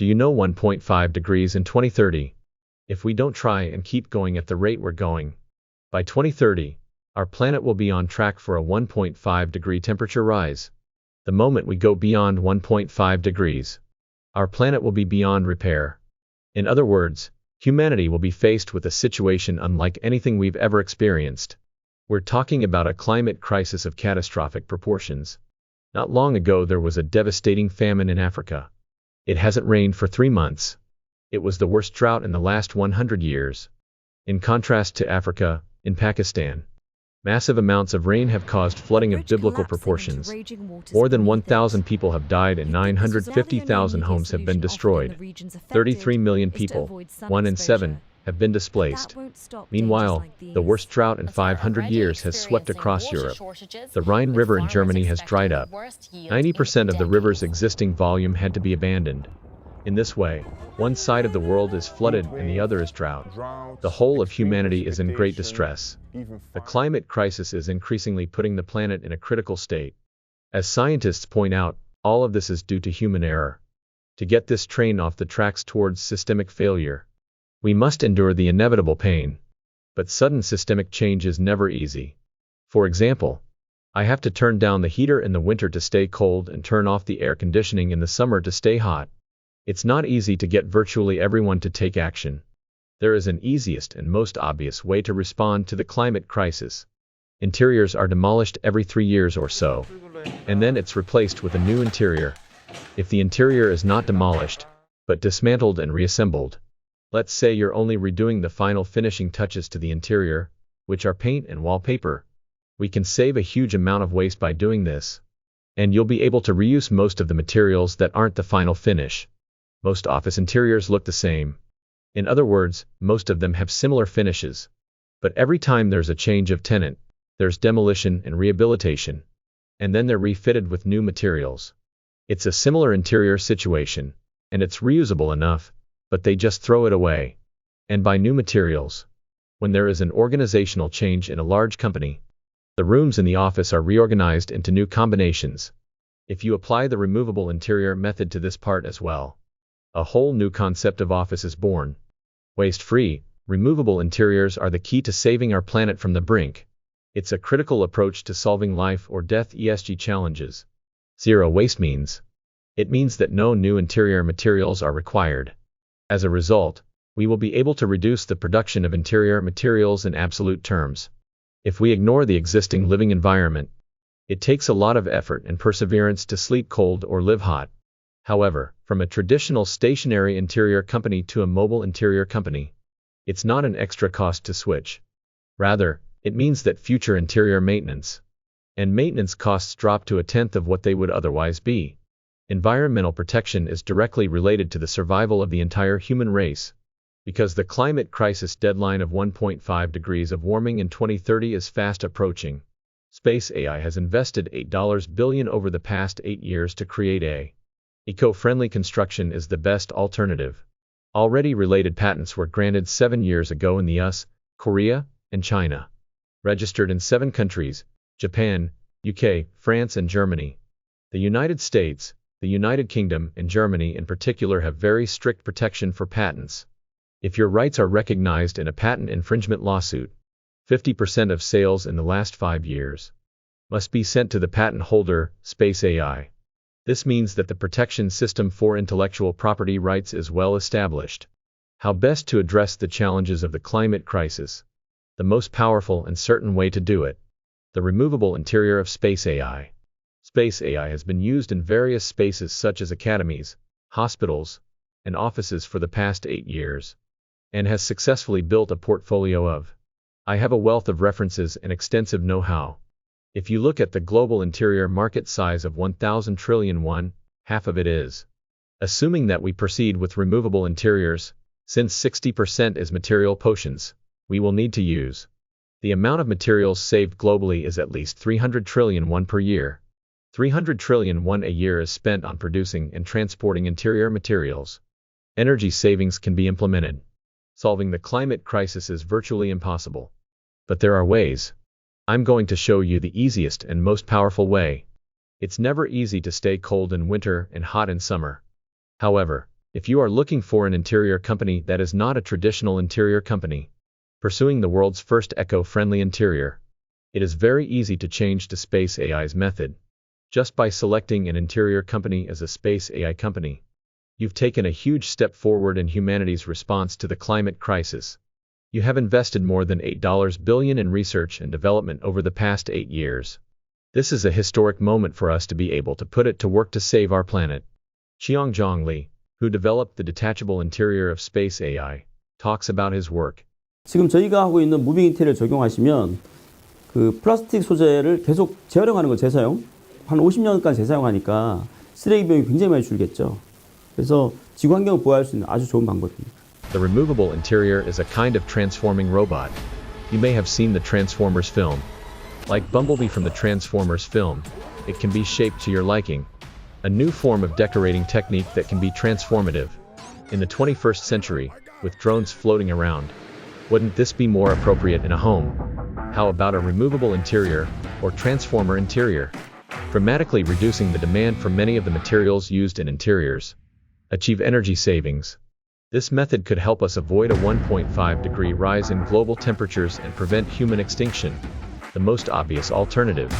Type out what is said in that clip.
Do you know 1.5 degrees in 2030? If we don't try and keep going at the rate we're going, by 2030, our planet will be on track for a 1.5 degree temperature rise. The moment we go beyond 1.5 degrees, our planet will be beyond repair. In other words, humanity will be faced with a situation unlike anything we've ever experienced. We're talking about a climate crisis of catastrophic proportions. Not long ago there was a devastating famine in Africa. It hasn't rained for 3 months. It was the worst drought in the last 100 years. In contrast to Africa, in Pakistan, massive amounts of rain have caused flooding of biblical proportions. More than 1,000 people have died and 950,000 homes have been destroyed. 33 million people, 1 in 7, have been displaced. Meanwhile, the worst drought in 500 years has swept across Europe. The Rhine River in Germany has dried up. 90% of the river's existing volume had to be abandoned. In this way, one side of the world is flooded and the other is drought. The whole of humanity is in great distress. The climate crisis is increasingly putting the planet in a critical state. As scientists point out, all of this is due to human error. To get this train off the tracks towards systemic failure, we must endure the inevitable pain. But sudden systemic change is never easy. For example, I have to turn down the heater in the winter to stay cold and turn off the air conditioning in the summer to stay hot. It's not easy to get virtually everyone to take action. There is an easiest and most obvious way to respond to the climate crisis. Interiors are demolished every 3 years or so, and then it's replaced with a new interior. If the interior is not demolished, but dismantled and reassembled, let's say you're only redoing the final finishing touches to the interior, which are paint and wallpaper, we can save a huge amount of waste by doing this. And you'll be able to reuse most of the materials that aren't the final finish. Most office interiors look the same. In other words, most of them have similar finishes. But every time there's a change of tenant, there's demolition and rehabilitation. And then they're refitted with new materials. It's a similar interior situation, and it's reusable enough, but they just throw it away. And buy new materials. When there is an organizational change in a large company, the rooms in the office are reorganized into new combinations. If you apply the removable interior method to this part as well, a whole new concept of office is born. Waste-free, removable interiors are the key to saving our planet from the brink. It's a critical approach to solving life or death ESG challenges. Zero waste means. It means that no new interior materials are required. As a result, we will be able to reduce the production of interior materials in absolute terms. If we ignore the existing living environment, it takes a lot of effort and perseverance to sleep cold or live hot. However, from a traditional stationary interior company to a mobile interior company, it's not an extra cost to switch. Rather, it means that future interior maintenance and maintenance costs drop to 1/10 of what they would otherwise be. Environmental protection is directly related to the survival of the entire human race. Because the climate crisis deadline of 1.5 degrees of warming in 2030 is fast approaching, SpaceAI has invested $8 billion over the past 8 years to create a eco-friendly construction is the best alternative. Already related patents were granted 7 years ago in the US, Korea, and China. Registered in 7 countries, Japan, UK, France and Germany. The United States, the United Kingdom, and Germany in particular have very strict protection for patents. If your rights are recognized in a patent infringement lawsuit, 50% of sales in the last 5 years must be sent to the patent holder, SpaceAI. This means that the protection system for intellectual property rights is well established. How best to address the challenges of the climate crisis? The most powerful and certain way to do it. The removable interior of SpaceAI. SpaceAI has been used in various spaces such as academies, hospitals, and offices for the past 8 years, and has successfully built a portfolio of. I have a wealth of references and extensive know-how. If you look at the global interior market size of 1,000 trillion, half of it is. Assuming that we proceed with removable interiors, since 60% is material potions, we will need to use. The amount of materials saved globally is at least 300 trillion per year. 300 trillion a year is spent on producing and transporting interior materials. Energy savings can be implemented. Solving the climate crisis is virtually impossible. But there are ways. I'm going to show you the easiest and most powerful way. It's never easy to stay cold in winter and hot in summer. However, If you are looking for an interior company that is not a traditional interior company, pursuing the world's first eco-friendly interior, it is very easy to change to SpaceAI's method. Just by selecting an interior company as a SpaceAI company, you've taken a huge step forward in humanity's response to the climate crisis. You have invested more than $8 billion in research and development over the past 8 years. This is a historic moment for us to be able to put it to work to save our planet. Qiangjong Li, who developed the detachable interior of SpaceAI, talks about his work. 지금 저희가 하고 있는 무빙 인테리어를 적용하시면 그 플라스틱 소재를 계속 재활용하는 거 재사용 한 50년간 재사용하니까 쓰레기 비용이 굉장히 많이 줄겠죠. 그래서 지구 환경을 보호할 수 있는 아주 좋은 방법입니다. The removable interior is a kind of transforming robot. You may have seen the Transformers film. Like Bumblebee from the Transformers film, it can be shaped to your liking. A new form of decorating technique that can be transformative. In the 21st century, with drones floating around, wouldn't this be more appropriate in a home? How about a removable interior, or transformer interior? Dramatically reducing the demand for many of the materials used in interiors. Achieve energy savings. This method could help us avoid a 1.5-degree rise in global temperatures and prevent human extinction. The most obvious alternative.